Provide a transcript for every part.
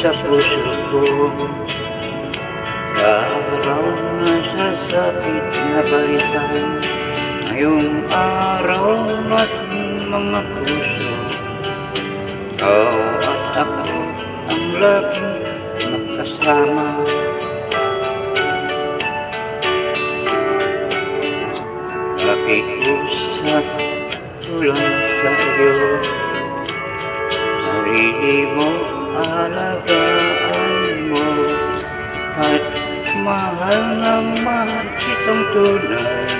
sa puso ko. Sa araw na sasapit na balitan, ngayong araw nating mga puso, ikaw at ako ang laging magkasama. Pakiusap ko lang sa'yo, sarili mo, alagaan mo, at mahal na mahal kitang tunay.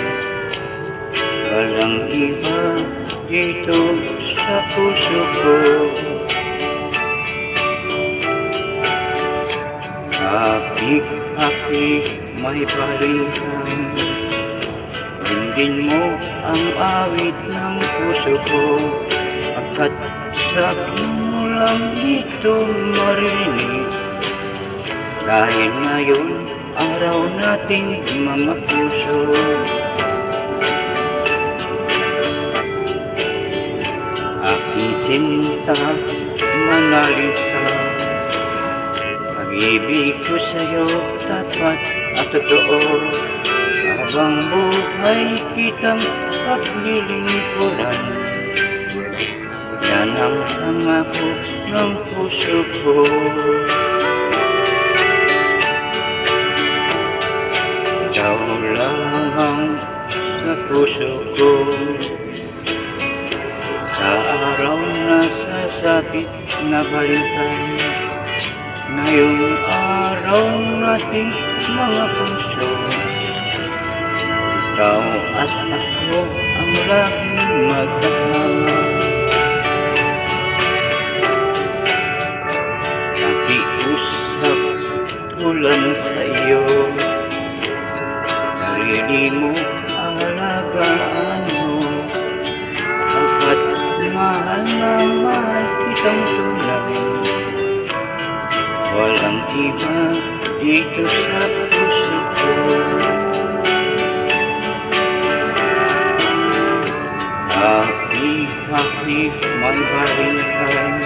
Walang iba dito sa puso ko. Happy, may Valentine. Dinggin mo ang awit ng puso ko, pagkat sa akin mo lang ito marinig. Dahil ngayon, araw nating mga puso. Aking sinta, manalig ka. Pag-ibig ko sa'yo, tapat at totoo. Habang buhay kitang paglilingkuran, yan ang pangako ng puso ko. Ikaw lamang sa puso ko. Sa araw na sasapit na balikan, ngayong araw nating mga puso, ikaw at ako ang laging magkasama. Nakiusap ko lang sa iyo, sarili mo, alagaan mo, pagkat mahal na mahal kitang tunay. Walang iba dito sa puso ko. Happy, may Valentine.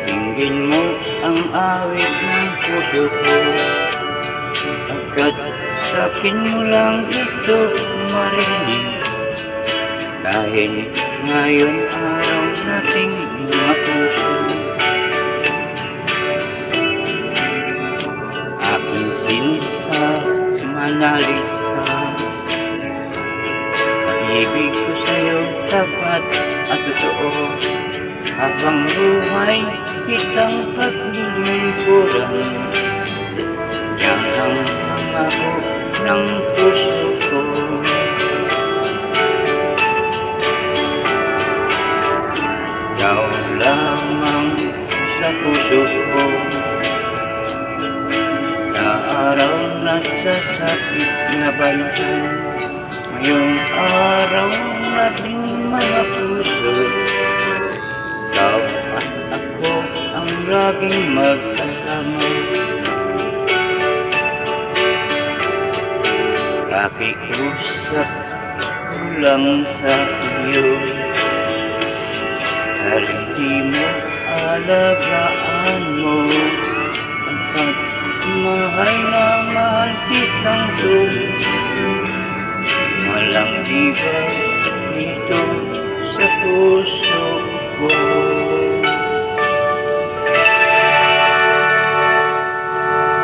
Dinggin mo ang awit ng puso ko, agad sa'kin mo lang ito marinig. Dahil ngayong araw nating mga puso, aking sinta, manalig ka. Ibig ko sa'yo, tapat at totoo. Habang buhay kitang paglilingkuran, yan ang pangako ng puso ko. Ikaw lamang sa puso ko. Sa araw na sasapit na balikan, ngayong araw nating mga puso, ikaw at ako ang laging magkasama. Pakiusap ko lang sa iyo, sarili mo, alagaan mo, pagkat mahal na mahal kitang tunay. Walang iba dito sa puso ko.